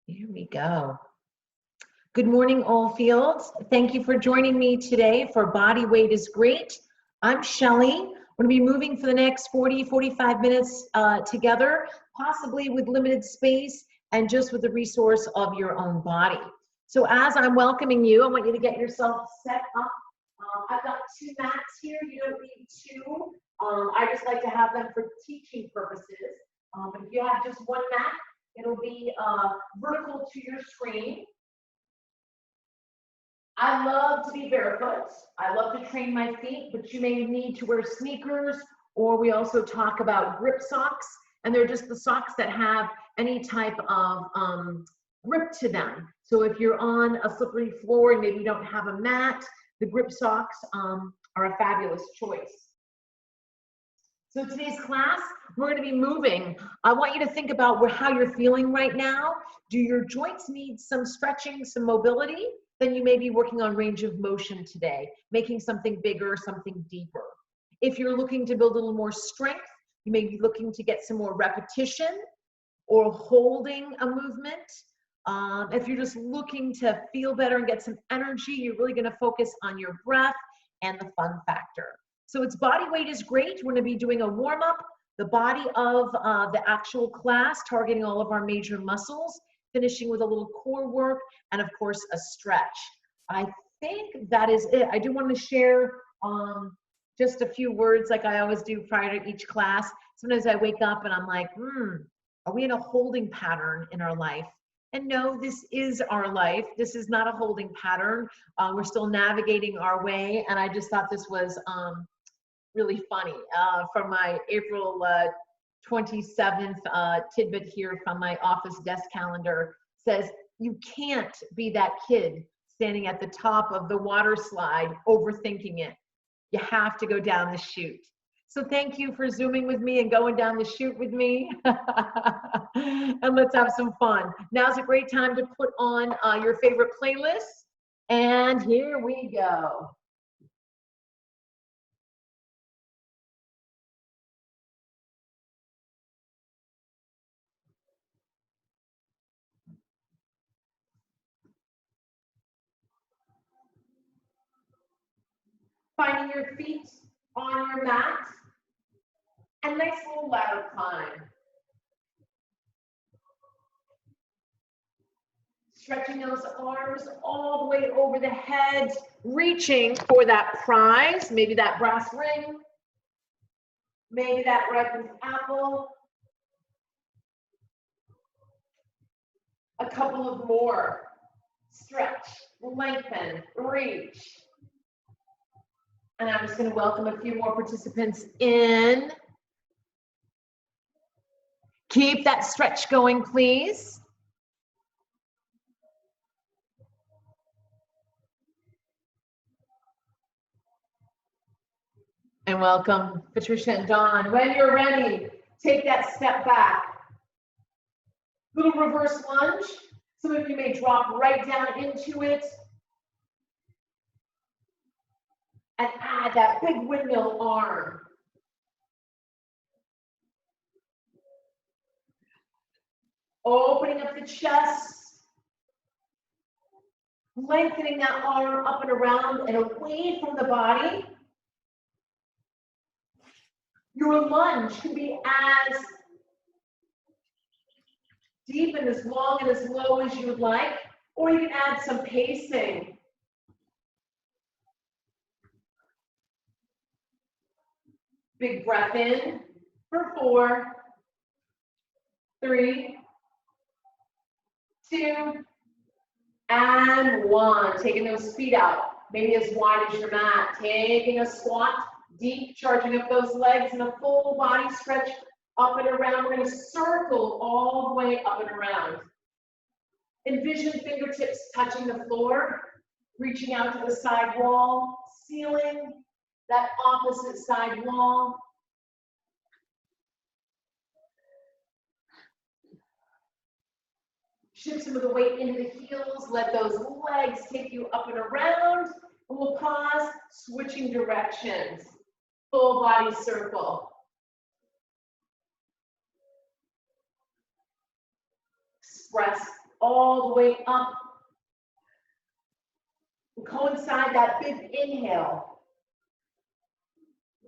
Here we go. Good morning, Oldfields. Thank you for joining me today for Body Weight is Great. I'm Shelly. We're going to be moving for the next 45 minutes together, possibly with limited space and just with the resource of your own body. So as I'm welcoming you, I want you to get yourself set up. I've got 2 mats here. You don't need 2. I just like to have them for teaching purposes. But if you have just 1 mat, it'll be vertical to your screen. I love to be barefoot. I love to train my feet, but you may need to wear sneakers, or we also talk about grip socks, and they're just the socks that have any type of grip to them. So if you're on a slippery floor and maybe you don't have a mat, the grip socks are a fabulous choice. So today's class, we're going to be moving. I want you to think about how you're feeling right now. Do your joints need some stretching, some mobility? Then you may be working on range of motion today, making something bigger, something deeper. If you're looking to build a little more strength, you may be looking to get some more repetition or holding a movement. If you're just looking to feel better and get some energy, you're really going to focus on your breath and the fun factor. So it's Body Weight is Great. We're going to be doing a warm-up, the body of the actual class, targeting all of our major muscles, finishing with a little core work, and of course, a stretch. I think that is it. I do want to share just a few words like I always do prior to each class. Sometimes I wake up and I'm like, are we in a holding pattern in our life? And no, this is our life. This is not a holding pattern. We're still navigating our way, and I just thought this was really funny. From my April 27th tidbit here from my office desk calendar says, you can't be that kid standing at the top of the water slide overthinking it. You have to go down the chute. So thank you for Zooming with me and going down the chute with me. And let's have some fun. Now's a great time to put on your favorite playlist. And here we go. Finding your feet on your mat, and nice little ladder climb. Stretching those arms all the way over the head, reaching for that prize, maybe that brass ring, maybe that ripened apple. A couple of more. Stretch, lengthen, reach. And I'm just going to welcome a few more participants in. Keep that stretch going, please. And welcome Patricia and Dawn. When you're ready, take that step back. Little reverse lunge. Some of you may drop right down into it. And add that big windmill arm. Opening up the chest. Lengthening that arm up and around and away from the body. Your lunge can be as deep and as long and as low as you would like, or you can add some pacing. Big breath in for 4, 3, 2, and 1. Taking those feet out, maybe as wide as your mat. Taking a squat, deep, charging up those legs and a full body stretch up and around. We're going to circle all the way up and around. Envision fingertips touching the floor, reaching out to the side wall, ceiling, that opposite side wall. Shift some of the weight into the heels. Let those legs take you up and around. And we'll pause, switching directions. Full body circle. Express all the way up. Coincide that big inhale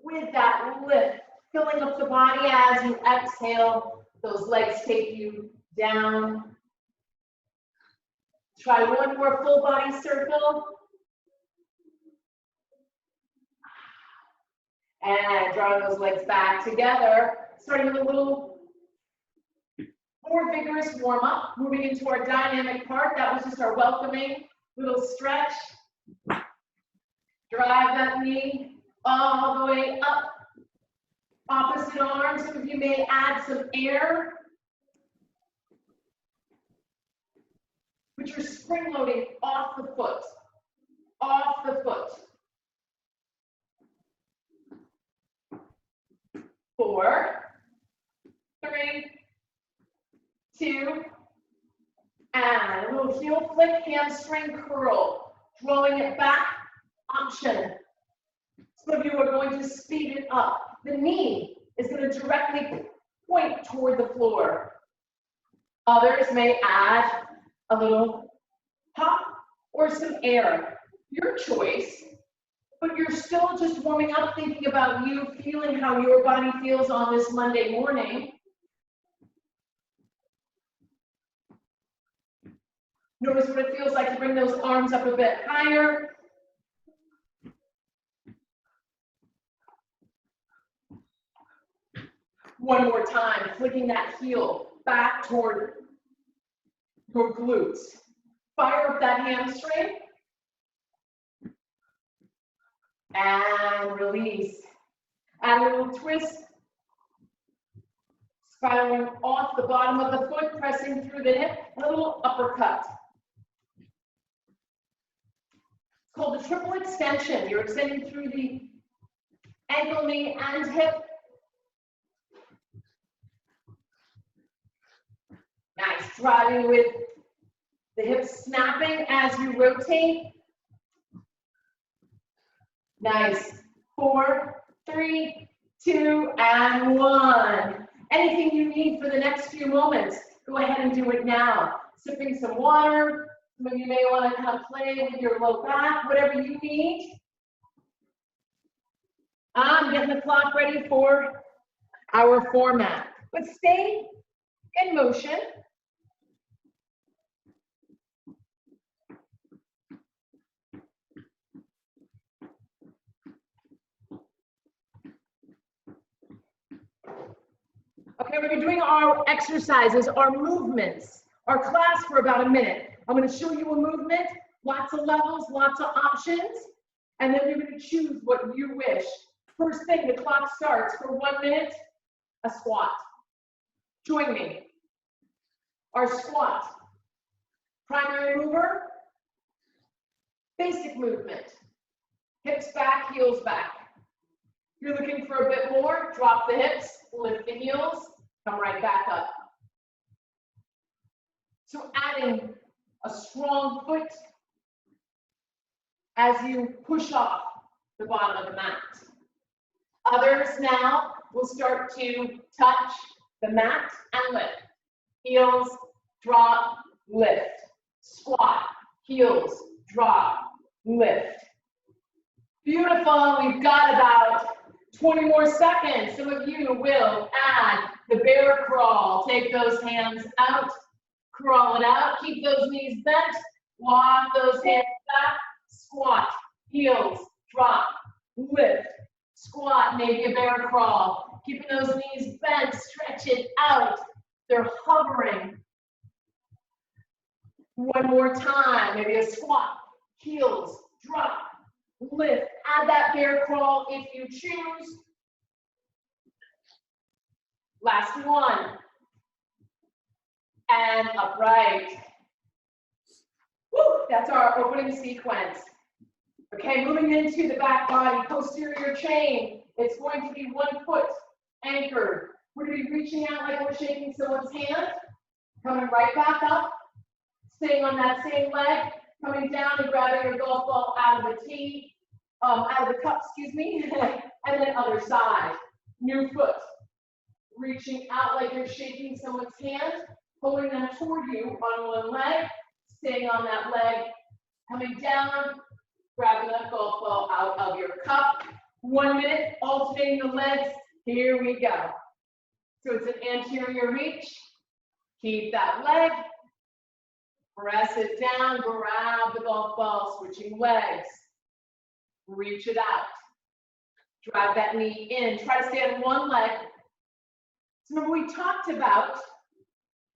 with that lift, filling up the body as you exhale. Those legs take you down. Try one more full body circle. And drawing those legs back together, starting with a little more vigorous warm up, moving into our dynamic part. That was just our welcoming little stretch. Drive that knee all the way up. Opposite arm, some of you may add some air. But you're spring loading off the foot, off the foot. 4, 3, 2, and a little heel flick, hamstring curl, drawing it back, option. Some of you are going to speed it up. The knee is going to directly point toward the floor. Others may add a little pop or some air, your choice, but you're still just warming up, thinking about you, feeling how your body feels on this Monday morning. Notice what it feels like to bring those arms up a bit higher. One more time, flicking that heel back toward your glutes. Fire up that hamstring. And release. Add a little twist. Spiraling off the bottom of the foot, pressing through the hip, and a little uppercut. It's called the triple extension. You're extending through the ankle, knee, and hip. Nice, driving with the hips snapping as you rotate. Nice. 4, 3, 2, and 1. Anything you need for the next few moments, go ahead and do it now. Sipping some water. Some of you may want to kind of play with your low back, whatever you need. I'm getting the clock ready for our format. But stay in motion. Okay, we're going to be doing our exercises, our movements, our class for about a minute. I'm going to show you a movement, lots of levels, lots of options, and then you're going to choose what you wish. First thing, the clock starts for 1 minute, a squat. Join me. Our squat. Primary mover, basic movement. Hips back, heels back. You're looking for a bit more, drop the hips, lift the heels, come right back up. So adding a strong foot as you push off the bottom of the mat. Others now will start to touch the mat and lift. Heels, drop, lift. Squat, heels, drop, lift. Beautiful, we've got about 20 more seconds. Some of you will add the bear crawl. Take those hands out, crawl it out, keep those knees bent, walk those hands back, squat, heels, drop, lift, squat, maybe a bear crawl. Keeping those knees bent, stretch it out. They're hovering. One more time, maybe a squat, heels, drop, lift. Add that bear crawl if you choose. Last one. And upright. Woo, that's our opening sequence. Okay, moving into the back body, posterior chain. It's going to be 1 foot anchored. We're going to be reaching out like we're shaking someone's hand. Coming right back up. Staying on that same leg. Coming down and grabbing your golf ball out of the tee. Out of the cup, excuse me. And then other side. New foot. Reaching out like you're shaking someone's hand. pulling them toward you on one leg, staying on that leg, coming down, grabbing that golf ball out of your cup. 1 minute, alternating the legs. Here we go. So it's an anterior reach. Keep that leg. Press it down, grab the golf ball, switching legs. Reach it out. Drive that knee in. Try to stay on one leg. So remember we talked about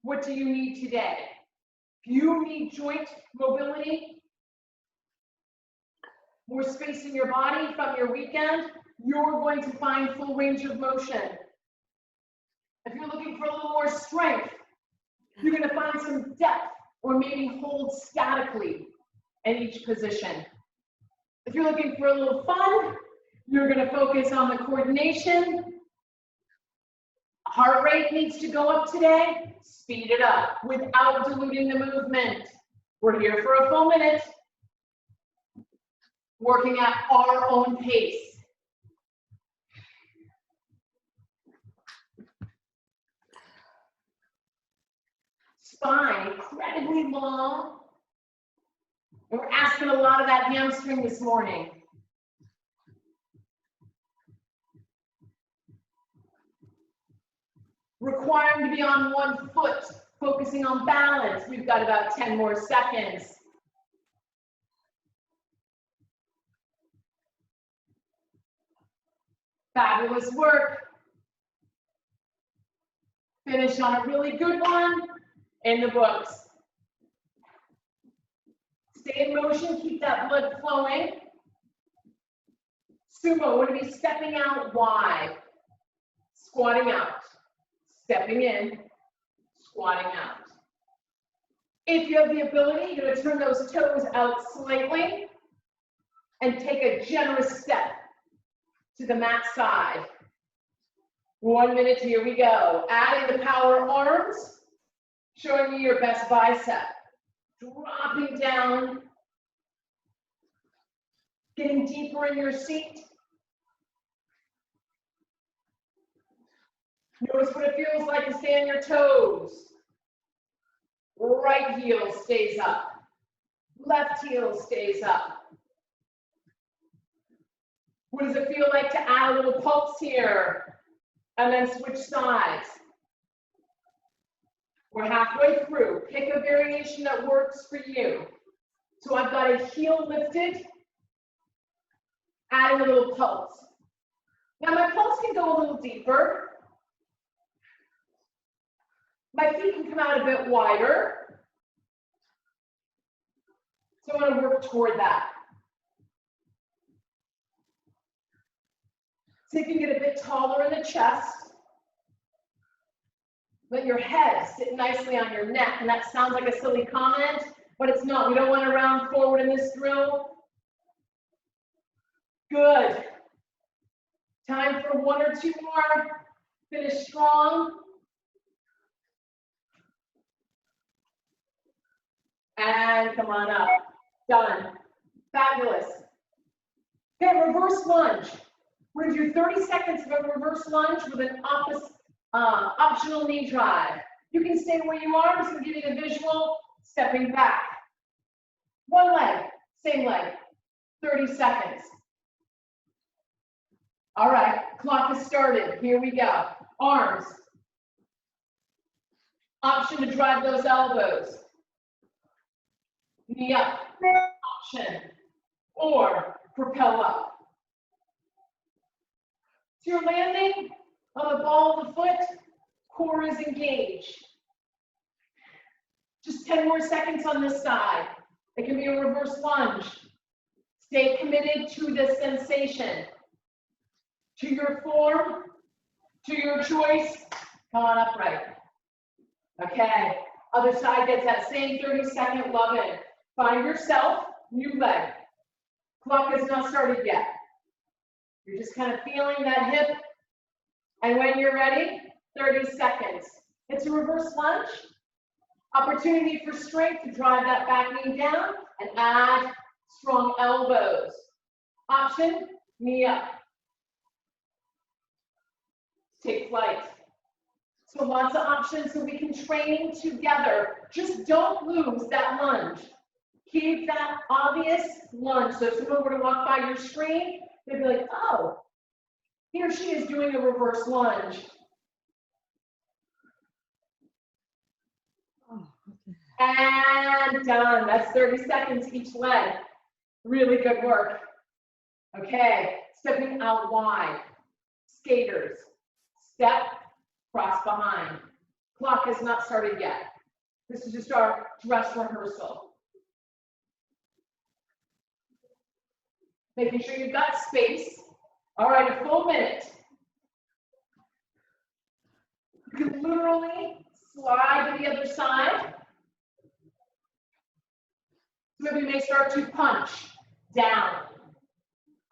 what do you need today? If you need joint mobility, more space in your body from your weekend, you're going to find full range of motion. If you're looking for a little more strength, you're going to find some depth or maybe hold statically in each position. If you're looking for a little fun, you're going to focus on the coordination. Heart rate needs to go up today. Speed it up without diluting the movement. We're here for a full minute, working at our own pace. Spine incredibly long. And we're asking a lot of that hamstring this morning. Requiring to be on one foot, focusing on balance. We've got about 10 more seconds. Fabulous work. Finish on a really good one in the books. Stay in motion, keep that blood flowing. Sumo, we're going to be stepping out wide, squatting out, stepping in, squatting out. If you have the ability, you're going to turn those toes out slightly and take a generous step to the mat side. 1 minute, here we go. Adding the power arms, showing you your best bicep. Dropping down, getting deeper in your seat. Notice what it feels like to stay on your toes. Right heel stays up. Left heel stays up. What does it feel like to add a little pulse here? And then switch sides. We're halfway through. Pick a variation that works for you. So I've got a heel lifted, adding a little pulse. Now my pulse can go a little deeper. My feet can come out a bit wider. So I'm going to work toward that. See if you can get a bit taller in the chest. Let your head sit nicely on your neck. And that sounds like a silly comment, but it's not. We don't want to round forward in this drill. Good. Time for 1 or 2 more. Finish strong. And come on up. Done. Fabulous. Okay, reverse lunge. We're going to do 30 seconds of a reverse lunge with an optional knee drive. You can stay where you are. I'm just going to give you the visual. Stepping back. One leg, same leg. 30 seconds. All right, clock has started. Here we go. Arms. Option to drive those elbows. Knee up. Option. Or propel up. So you're landing on the ball of the foot, core is engaged. Just 10 more seconds on this side. It can be a reverse lunge. Stay committed to the sensation, to your form, to your choice. Come on upright. Okay, other side gets that same 30-second love in. Find yourself, new leg. Clock has not started yet. You're just kind of feeling that hip. And when you're ready, 30 seconds. It's a reverse lunge. Opportunity for strength to drive that back knee down and add strong elbows. Option, knee up. Take flight. So lots of options so we can train together. Just don't lose that lunge. Keep that obvious lunge. So if someone were to walk by your screen, they'd be like, oh, he or she is doing a reverse lunge. And done. That's 30 seconds each leg. Really good work. Okay, stepping out wide. Skaters, step, cross behind. Clock has not started yet. This is just our dress rehearsal. Making sure you've got space. All right, a full minute. You can literally slide to the other side. Some of you may start to punch down.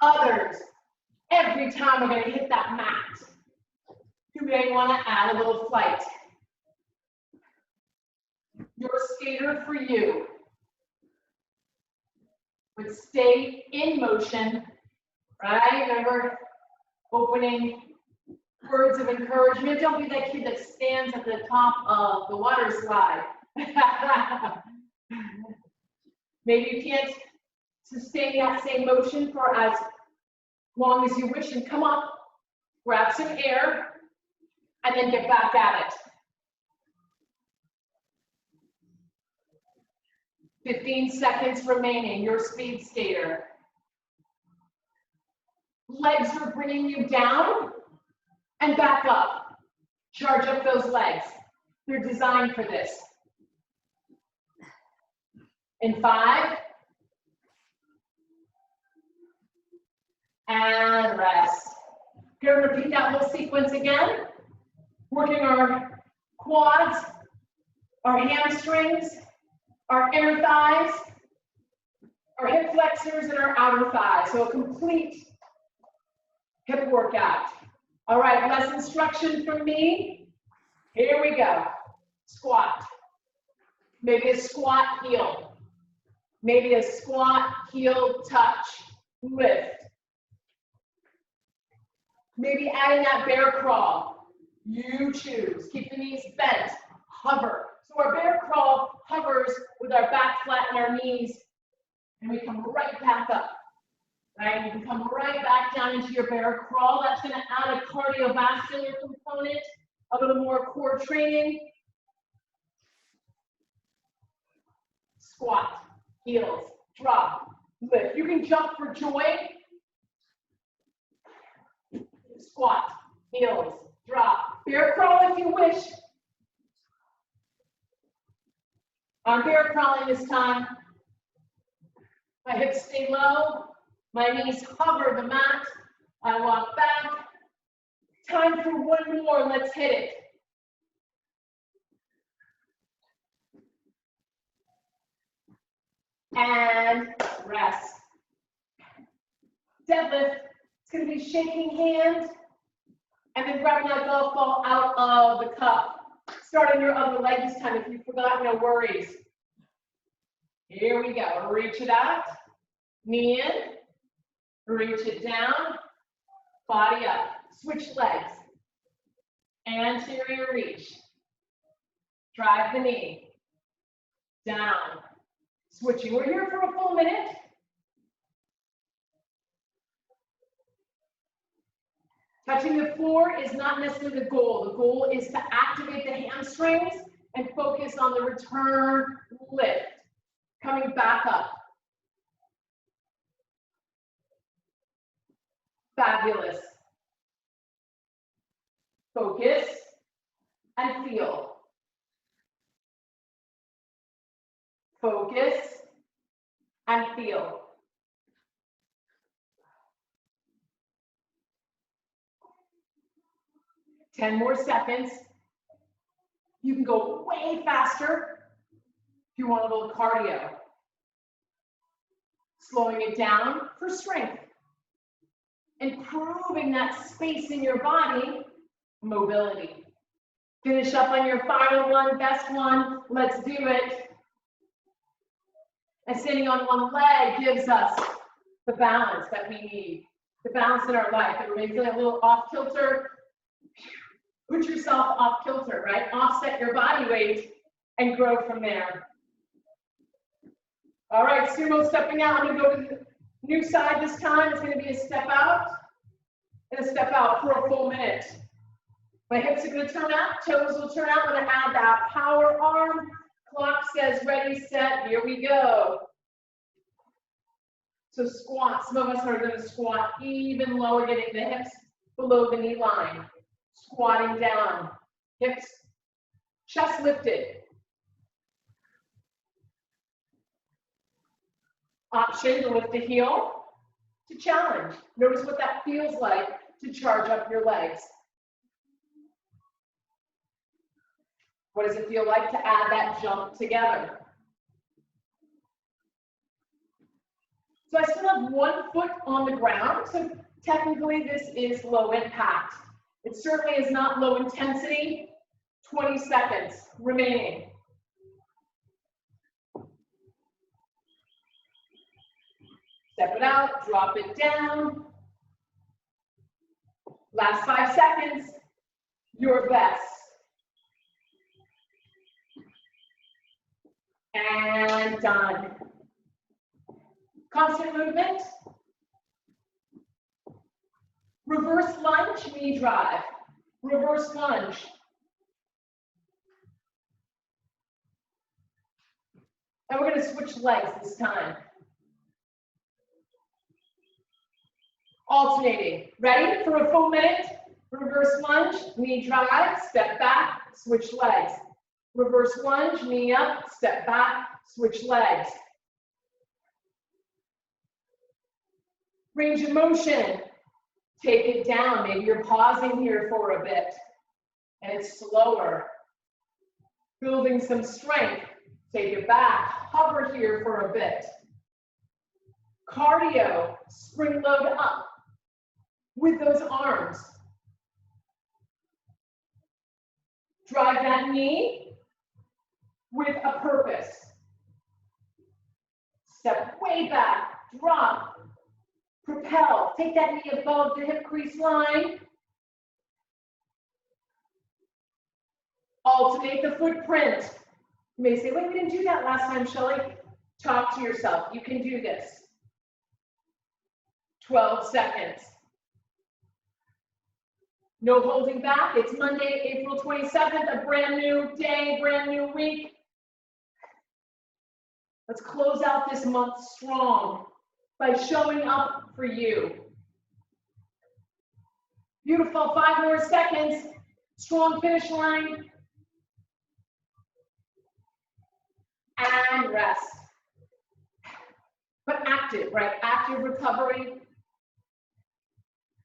Others, every time we're going to hit that mat, you may want to add a little flight. Your skater for you would stay in motion, right? Remember, opening words of encouragement. Don't be that kid that stands at the top of the water slide. Maybe you can't sustain that same motion for as long as you wish, and come up, grab some air, and then get back at it. 15 seconds remaining, your speed skater. Legs are bringing you down and back up. Charge up those legs. They're designed for this. In 5, and rest. Going to repeat that whole sequence again. Working our quads, our hamstrings, our inner thighs, our hip flexors, and our outer thighs. So a complete hip workout. All right, less instruction from me. Here we go. Squat. Maybe a squat heel. Maybe a squat heel touch. Lift. Maybe adding that bear crawl. You choose. Keep the knees bent. Hover. So our bear crawl hovers with our back flat and our knees, and we come right back up. Right? You can come right back down into your bear crawl. That's going to add a cardiovascular component, a little more core training. Squat, heels, drop, lift. You can jump for joy. Squat, heels, drop. Bear crawl if you wish. I'm bear crawling this time. My hips stay low. My knees hover the mat. I walk back. Time for one more. Let's hit it. And rest. Deadlift. It's going to be shaking hands and then grabbing that golf ball out of the cup. Start on your other leg this time. If you forgot, no worries. Here we go. Reach it out. Knee in. Reach it down. Body up. Switch legs. Anterior reach. Drive the knee. Down. Switching. We're here for a full minute. Touching the floor is not necessarily the goal. The goal is to activate the hamstrings and focus on the return lift. Coming back up. Fabulous. Focus and feel. Focus and feel. Ten more seconds. You can go way faster if you want a little cardio. Slowing it down for strength. Improving that space in your body, mobility. Finish up on your final one, best one. Let's do it. And standing on one leg gives us the balance that we need. The balance in our life. It may feel a little off kilter. Put yourself off kilter, right? Offset your body weight and grow from there. All right, sumo stepping out. I'm gonna go to the new side this time. It's gonna be a step out and a step out for a full minute. My hips are gonna turn out, toes will turn out. I'm gonna add that power arm. Clock says ready, set, here we go. So squat, some of us are gonna squat even lower, getting the hips below the knee line. Squatting down, hips, chest lifted. Option to lift the heel, to challenge. Notice what that feels like to charge up your legs. What does it feel like to add that jump together? So I still have one foot on the ground, so technically this is low impact. It certainly is not low intensity. 20 seconds remaining. Step it out, drop it down. Last 5 seconds, your best. And done. Constant movement. Reverse lunge, knee drive. Reverse lunge. And we're going to switch legs this time. Alternating. Ready for a full minute? Reverse lunge, knee drive, step back, switch legs. Reverse lunge, knee up, step back, switch legs. Range of motion. Take it down. Maybe you're pausing here for a bit and it's slower. Building some strength. Take it back. Hover here for a bit. Cardio. Spring load up with those arms. Drive that knee with a purpose. Step way back. Drop. Propel, take that knee above the hip crease line. Alternate the footprint. You may say, wait, we didn't do that last time, Shelly. Talk to yourself, you can do this. 12 seconds. No holding back, it's Monday, April 27th, a brand new day, brand new week. Let's close out this month strong by showing up for you. Beautiful, 5 more seconds. Strong finish line. And rest. But active, right? Active recovery.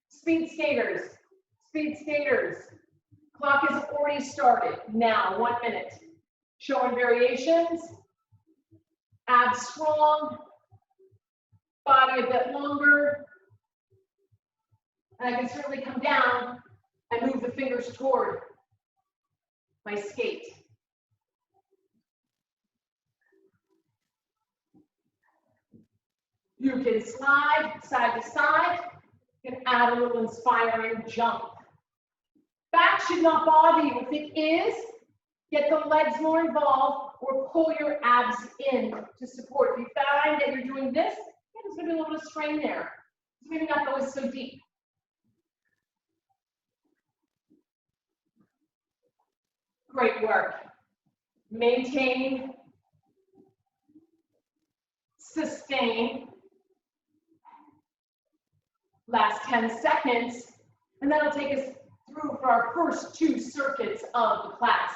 Speed skaters. Speed skaters. Clock is already started. Now, 1 minute. Showing variations. Abs strong. Body a bit longer. And I can certainly come down and move the fingers toward my skate. You can slide side to side. You can add a little inspiring jump. Back should not bother you. If it is, get the legs more involved or pull your abs in to support. If you find that you're doing this, there's going to be a little bit of strain there. It's maybe not going so deep. Great work. Maintain. Sustain. Last 10 seconds. And that'll take us through for our first 2 circuits of the class.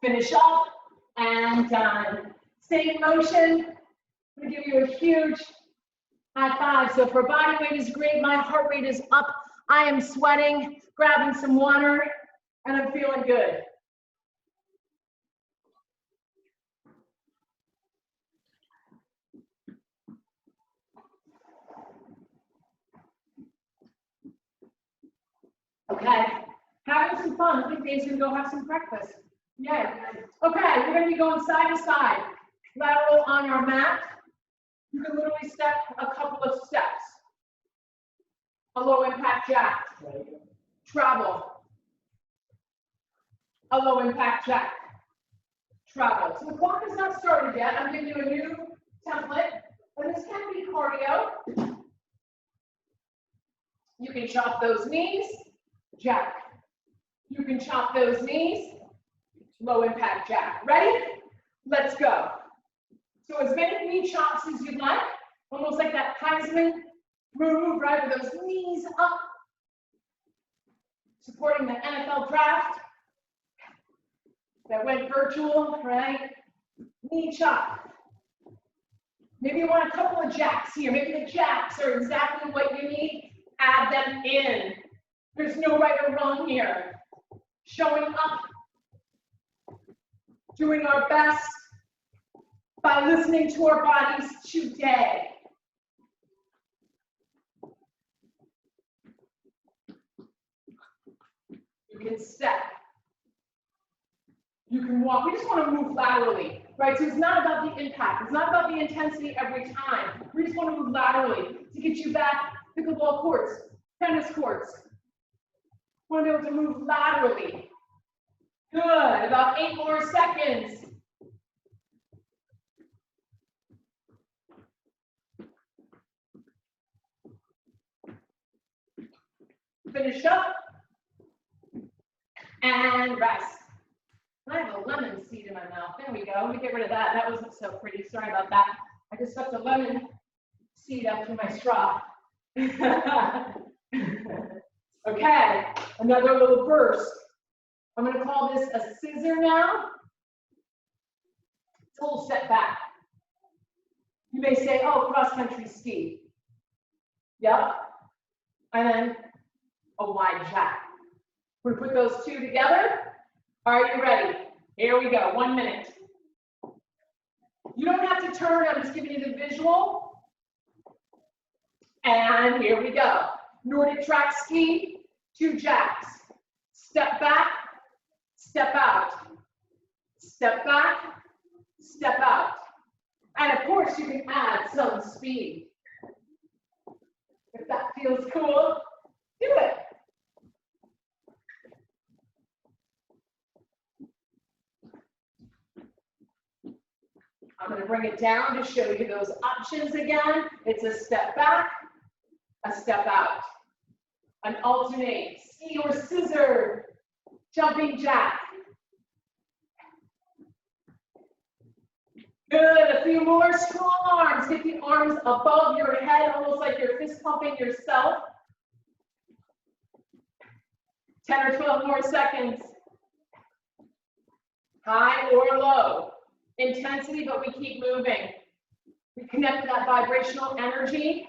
Finish up and done. Stay in motion. I'm going to give you a huge high five. So if our body weight is great, my heart rate is up. I am sweating, grabbing some water, and I'm feeling good. Okay, having some fun. I think Dave's going to go have some breakfast. Yeah. Okay, we're going to be going side to side. Lateral on our mat. You can literally step a couple of steps. A low impact jack. Travel. A low impact jack. Travel. So the clock is not started yet. I'm giving you a new template, but this can be cardio. You can chop those knees, jack. You can chop those knees, low impact jack. Ready? Let's go. So as many knee chops as you'd like, almost like that Heisman move, right, with those knees up, supporting the NFL draft that went virtual, right? Knee chop. Maybe you want a couple of jacks here. Maybe the jacks are exactly what you need. Add them in. There's no right or wrong here. Showing up, doing our best by listening to our bodies today. You can step. You can walk. We just want to move laterally, right? So it's not about the impact. It's not about the intensity every time. We just want to move laterally to get you back. Pickleball courts, tennis courts. Want to be able to move laterally. Good. About 8 more seconds. Finish up. And rest. I have a lemon seed in my mouth. There we go. Let me get rid of that. That wasn't so pretty. Sorry about that. I just stuffed a lemon seed up through my straw. Okay, another little burst. I'm going to call this a scissor now. It's a little step back. You may say, oh, cross-country ski. Yep. And then a wide jack. We're going to put those two together. Are you ready? Here we go. 1 minute. You don't have to turn. I'm just giving you the visual. And here we go. Nordic track ski, 2 jacks. Step back, step out. Step back, step out. And of course, you can add some speed. If that feels cool, do it. I'm going to bring it down to show you those options again. It's a step back, a step out. An alternate ski or scissor, jumping jack. Good, a few more strong arms. Get the arms above your head, almost like you're fist pumping yourself. 10 or 12 more seconds. High or low. Intensity, but we keep moving. We connect to that vibrational energy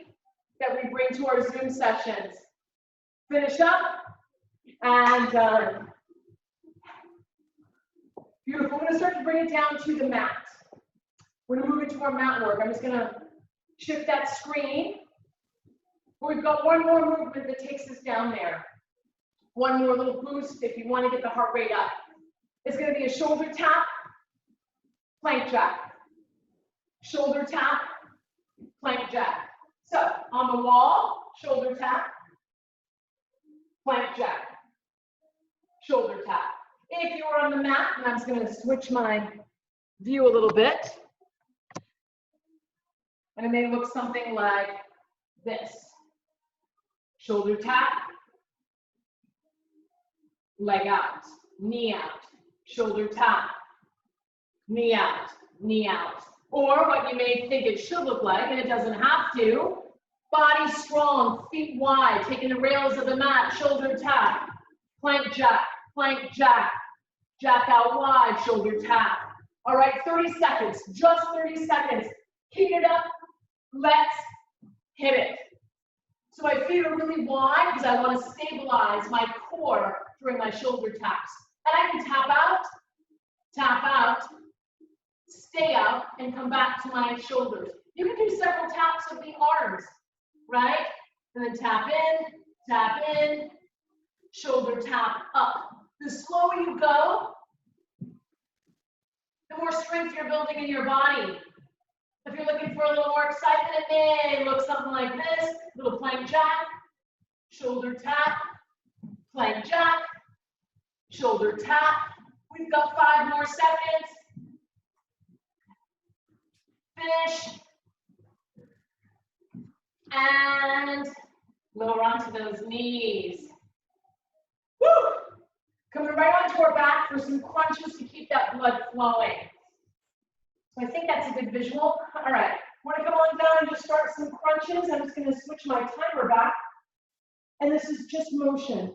that we bring to our Zoom sessions. Finish up and done. Beautiful. We're going to start to bring it down to the mat. We're going to move into our mat work. I'm just going to shift that screen. We've got one more movement that takes us down there. One more little boost if you want to get the heart rate up. It's going to be a shoulder tap, plank jack. Shoulder tap, plank jack. So on the wall, shoulder tap, plank jack, shoulder tap. If you're on the mat, and I'm just going to switch my view a little bit, and it may look something like this. Shoulder tap, leg out, knee out, shoulder tap, knee out, knee out. Or what you may think it should look like, and it doesn't have to, body strong, feet wide, taking the rails of the mat, shoulder tap, plank jack, jack out wide, shoulder tap. All right, 30 seconds, just 30 seconds. Heat it up, let's hit it. So my feet are really wide because I want to stabilize my core during my shoulder taps. And I can tap out, stay out, and come back to my shoulders. You can do several taps of the arms, right? And then tap in, shoulder tap up. The slower you go, the more strength you're building in your body. If you're looking for a little more excitement, it may look something like this, little plank jack, shoulder tap, plank jack, shoulder tap. We've got 5 more seconds. Finish. And lower onto those knees. Woo! Coming right onto our back for some crunches to keep that blood flowing. So I think that's a good visual. All right, we're gonna come on down and just start some crunches. I'm just gonna switch my timer back. And this is just motion.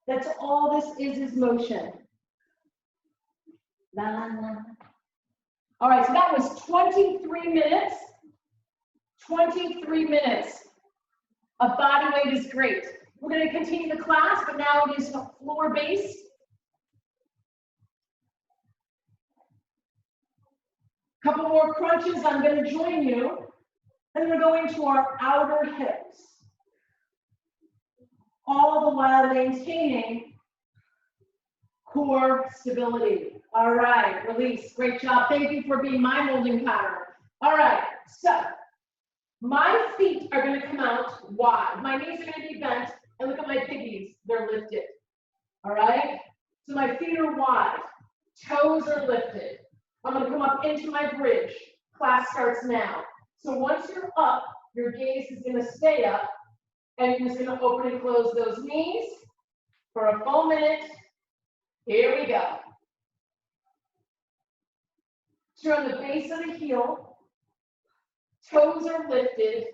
That's all this is motion. La, la, la. All right, so that was 23 minutes. 23 minutes of body weight is great. We're going to continue the class, but now it is floor-based. Couple more crunches, I'm going to join you. And we're going to our outer hips. All the while maintaining core stability. All right, release, great job. Thank you for being my holding pattern. All right, so my feet are going to come out wide. My knees are going to be bent, and look at my piggies, they're lifted. All right, so my feet are wide, toes are lifted. I'm going to come up into my bridge. Class starts now. So once you're up, your gaze is going to stay up, and you're just going to open and close those knees for a full minute. Here we go. So you're on the base of the heel, toes are lifted,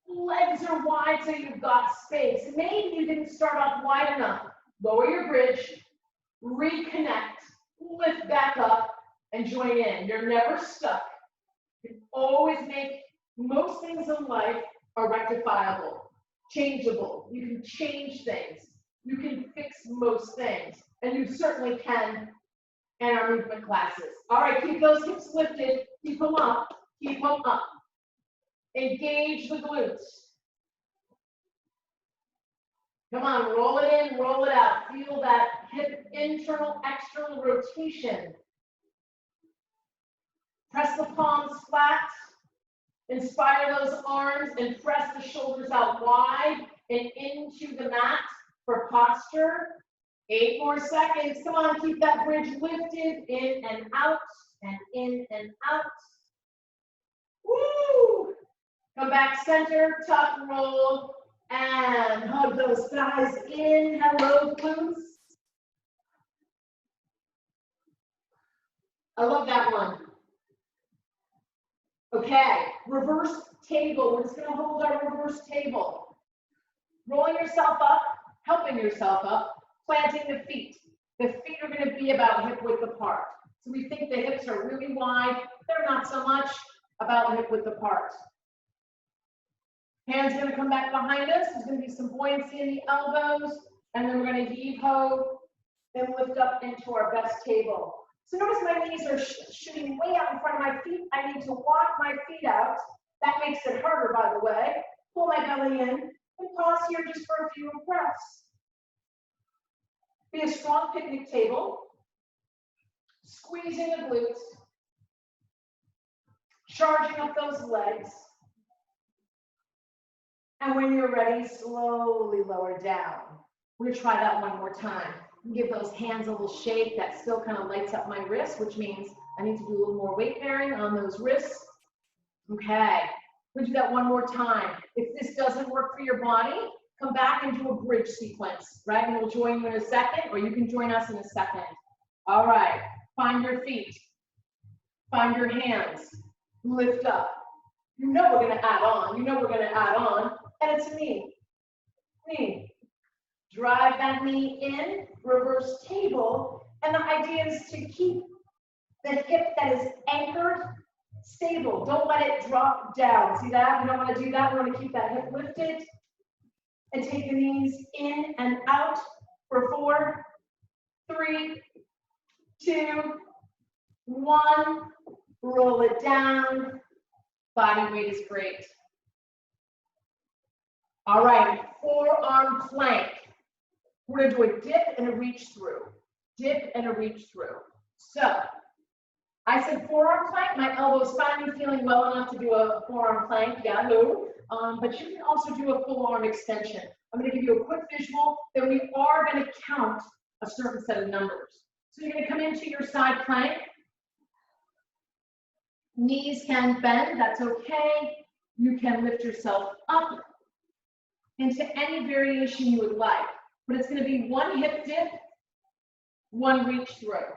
legs are wide so you've got space. Maybe you didn't start off wide enough. Lower your bridge, reconnect, lift back up, and join in. You're never stuck. You can always make most things in life are rectifiable, changeable. You can change things. You can fix most things, and you certainly can in our movement classes. All right, keep those hips lifted, keep them up, keep them up. Engage the glutes. Come on, roll it in, roll it out. Feel that hip internal, external rotation. Press the palms flat. Inspire those arms and press the shoulders out wide and into the mat for posture. 8 more seconds. Come on, keep that bridge lifted, in and out, and in and out. Woo! Come back center, tuck, roll, and hug those thighs in. Hello, glutes. I love that one. Okay, reverse table. We're just going to hold our reverse table. Rolling yourself up, helping yourself up. Planting the feet. The feet are going to be about hip width apart. So we think the hips are really wide. They're not so much about hip width apart. Hands going to come back behind us. There's going to be some buoyancy in the elbows. And then we're going to heave ho and lift up into our best table. So notice my knees are shooting way out in front of my feet. I need to walk my feet out. That makes it harder, by the way. Pull my belly in and pause here just for a few breaths. Be a strong picnic table, squeezing the glutes, charging up those legs, and when you're ready, slowly lower down. We're going to try that one more time. Give those hands a little shake. That still kind of lights up my wrists, which means I need to do a little more weight bearing on those wrists. Okay, we'll do that one more time. If this doesn't work for your body, come back and do a bridge sequence, right? And we'll join you in a second, or you can join us in a second. All right, find your feet, find your hands, lift up. You know we're gonna add on, and it's a knee, knee. Drive that knee in, reverse table, and the idea is to keep the hip that is anchored stable. Don't let it drop down. See that? We don't wanna do that. We wanna keep that hip lifted. And take the knees in and out for 4, 3, 2, 1. Roll it down. Body weight is great. All right, forearm plank. We're going to do a dip and a reach through. Dip and a reach through. So, I said forearm plank. My elbow is finally feeling well enough to do a forearm plank. Yahoo! but you can also do a full arm extension. I'm going to give you a quick visual, then we are going to count a certain set of numbers. So you're going to come into your side plank. Knees can bend, that's okay. You can lift yourself up into any variation you would like, but it's going to be one hip dip, one reach through.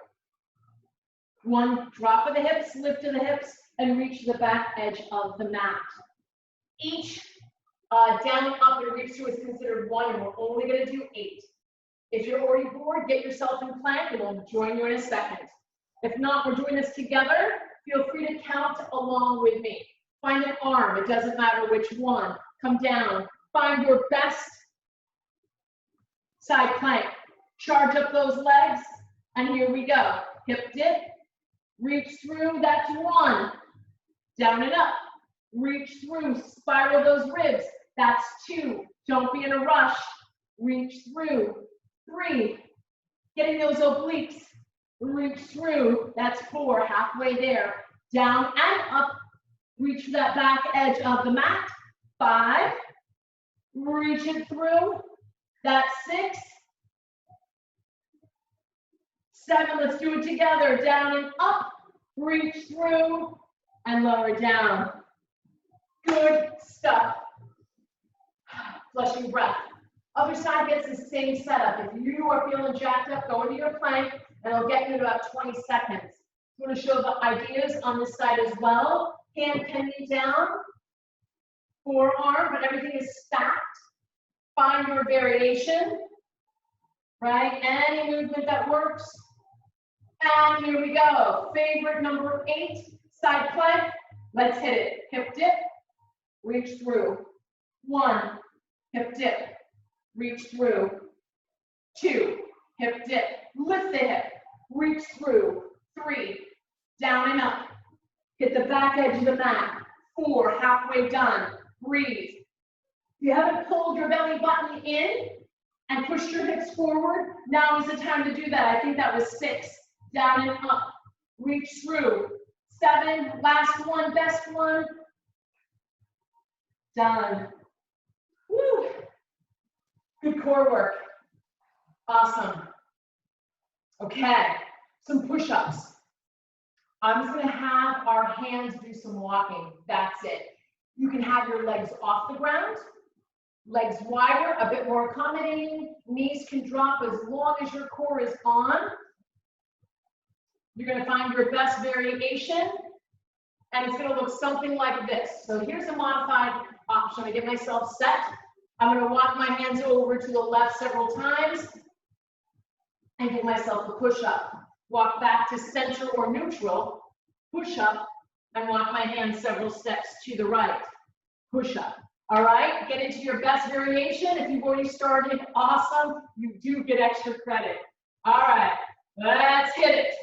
One drop of the hips, lift of the hips, and reach the back edge of the mat. Each down, up, and reach through is considered one, and we're only going to do 8. If you're already bored, get yourself in plank, and we'll join you in a second. If not, we're doing this together. Feel free to count along with me. Find an arm, it doesn't matter which one. Come down, find your best side plank. Charge up those legs, and here we go. Hip dip, reach through, that's 1. Down and up, reach through, spiral those ribs, that's 2. Don't be in a rush, reach through, 3. Getting those obliques, reach through, that's 4, halfway there. Down and up, reach that back edge of the mat, 5. Reach it through, that's 6. 7, let's do it together. Down and up, reach through, and lower down. Good stuff. Flushing breath. Other side gets the same setup. If you are feeling jacked up, go into your plank, and it'll get you in about 20 seconds. I'm going to show the ideas on this side as well. Hand can be down, forearm, but everything is stacked. Find your variation, right? Any movement that works. And here we go. Favorite number 8, side plank. Let's hit it. Hip dip, reach through. 1, hip dip, reach through. 2, hip dip, lift the hip, reach through. 3, down and up. Hit the back edge of the mat. 4, halfway done. Breathe. If you haven't pulled your belly button in and pushed your hips forward, now is the time to do that. I think that was 6. Down and up, reach through. 7, last one, best one. Done. Woo. Good core work. Awesome. Okay, some push-ups. I'm just gonna have our hands do some walking. That's it. You can have your legs off the ground, legs wider, a bit more accommodating. Knees can drop as long as your core is on. You're going to find your best variation, and it's going to look something like this. So here's a modified option. I get myself set. I'm going to walk my hands over to the left several times and give myself a push-up. Walk back to center or neutral, push-up, and walk my hands several steps to the right, push-up. All right, get into your best variation. If you've already started, awesome. You do get extra credit. All right, let's hit it.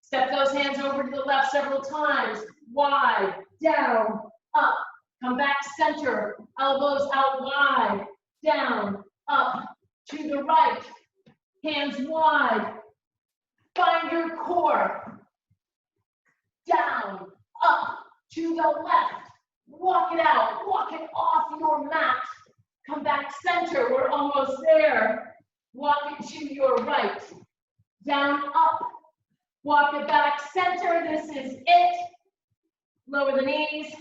Step those hands over to the left several times. Wide, down, up. Come back center. Elbows out wide. Down, up, to the right. Hands wide. Find your core. Down, up, to the left. Walk it out. Walk it off your mat. Come back center. We're almost there. Walk it to your right. Down, up. Walk it back center. This is it. Lower the knees.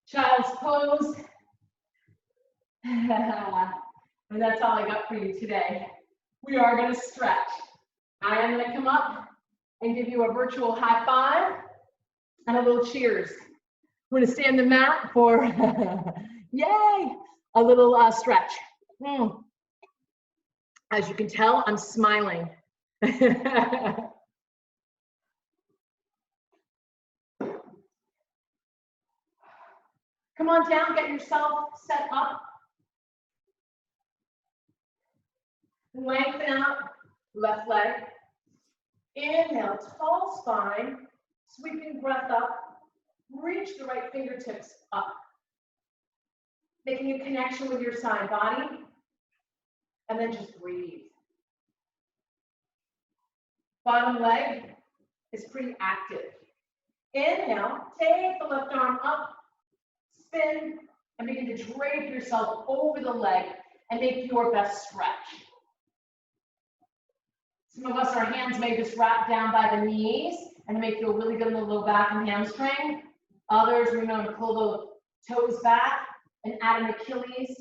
Child's pose. And that's all I got for you today. We are going to stretch. I am going to come up and give you a virtual high five and a little cheers. We're going to stay on the mat for, yay, a little stretch. As you can tell, I'm smiling. Come on down, get yourself set up. Lengthen out, left leg. Inhale, tall spine, sweeping breath up. Reach the right fingertips up. Making a connection with your side body. And then just breathe. Bottom leg is pretty active. Inhale, take the left arm up. Spin, and begin to drape yourself over the leg and make your best stretch. Some of us, our hands may just wrap down by the knees and may feel really good in the low back and hamstring. Others, we're going to pull the toes back and add an Achilles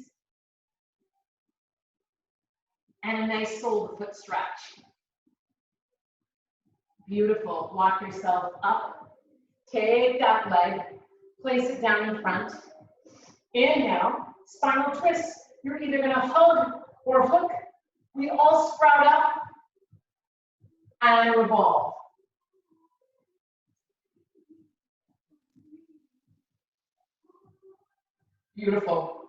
and a nice sole foot stretch. Beautiful. Walk yourself up. Take that leg, place it down in front. Inhale, spinal twist. You're either going to hug or hook. We all sprout up and revolve. Beautiful.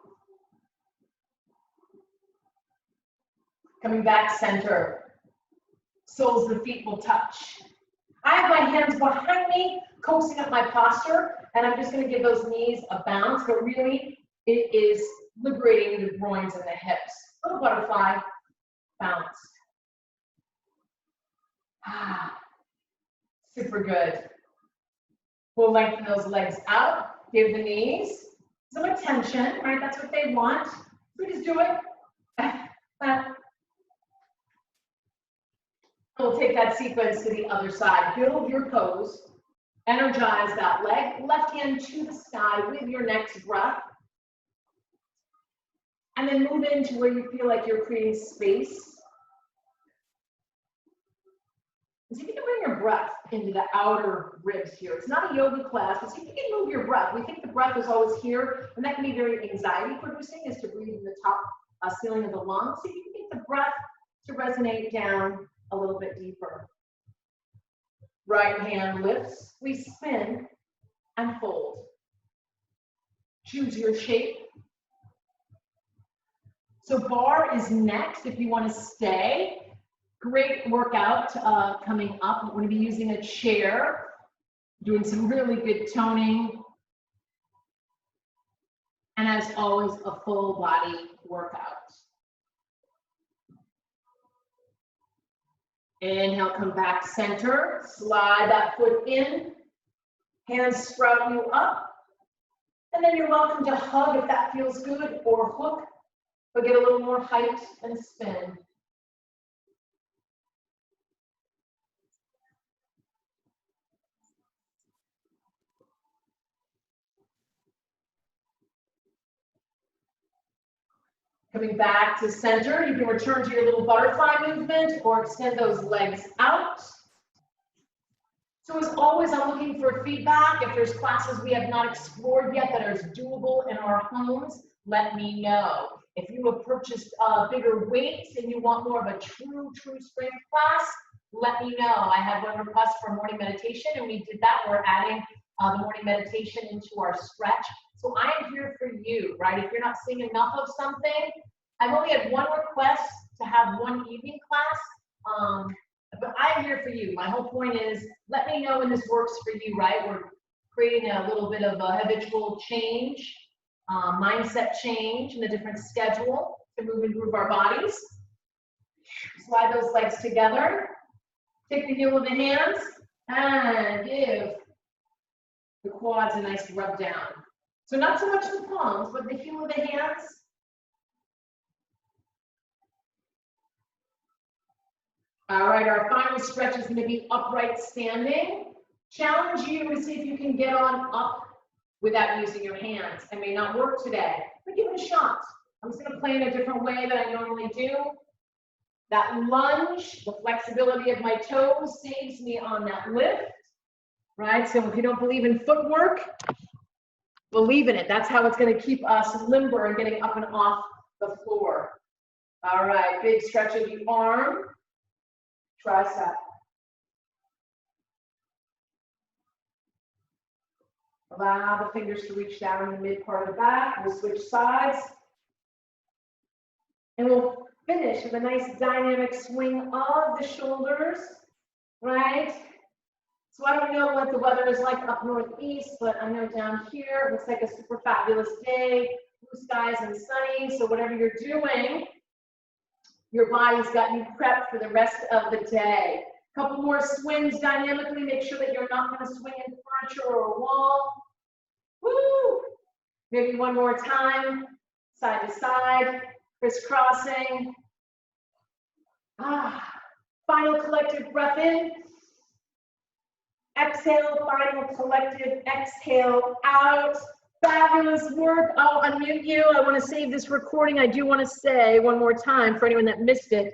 Coming back center. Soles of the feet will touch. I have my hands behind me, coaxing up my posture, and I'm just going to give those knees a bounce, but really it is liberating the groins and the hips. Little butterfly, bounce. Super good. We'll lengthen those legs out, give the knees some attention, right? That's what they want. We just do it. We'll take that sequence to the other side. Build your pose. Energize that leg. Left hand to the sky with your next breath. And then move into where you feel like you're creating space. So you can bring your breath into the outer ribs here. It's not a yoga class, but see if you can move your breath. We think the breath is always here, and that can be very anxiety producing, is to breathe in the top ceiling of the lungs. See if you can get the breath to resonate down a little bit deeper. Right hand lifts, we spin and fold. Choose your shape. So bar is next if you want to stay. Great workout coming up. We're going to be using a chair, doing some really good toning. And as always, a full body workout. Inhale, come back center. Slide that foot in. Hands sprout you up. And then you're welcome to hug if that feels good, or hook, but get a little more height and spin. Coming back to center, you can return to your little butterfly movement or extend those legs out. So as always, I'm looking for feedback. If there's classes we have not explored yet that are doable in our homes, let me know. If you have purchased bigger weights and you want more of a true strength class, let me know. I had one request for morning meditation, and we did that. We're adding the morning meditation into our stretch. So I am here for you, right? If you're not seeing enough of something, I've only had one request to have one evening class, but I am here for you. My whole point is, let me know when this works for you, right? We're creating a little bit of a habitual change, mindset change, and a different schedule to move and groove our bodies. Slide those legs together. Take the heel of the hands and give the quads a nice rub down. So not so much the palms, but the heel of the hands. All right, our final stretch is going to be upright standing. Challenge you to see if you can get on up without using your hands. It may not work today, but give it a shot. I'm just going to play in a different way than I normally do. That lunge, the flexibility of my toes saves me on that lift, right? So if you don't believe in footwork, believe in it. That's how it's going to keep us limber and getting up and off the floor. All right, big stretch of the arm, tricep. Allow the fingers to reach down in the mid part of the back. We'll switch sides. And we'll finish with a nice dynamic swing of the shoulders, right? So I don't know what the weather is like up northeast, but I know down here it looks like a super fabulous day, blue skies and sunny. So whatever you're doing, your body's got you prepped for the rest of the day. A couple more swings dynamically. Make sure that you're not going to swing into furniture or a wall. Woo! Maybe one more time, side to side, crisscrossing. Final collective breath in. Exhale, final collective exhale out. Fabulous work. I'll unmute you. I want to save this recording. I do want to say one more time for anyone that missed it,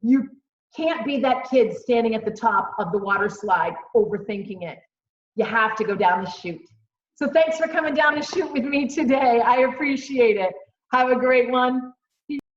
you can't be that kid standing at the top of the water slide overthinking it. You have to go down the chute. So thanks for coming down the chute with me today. I appreciate it. Have a great one.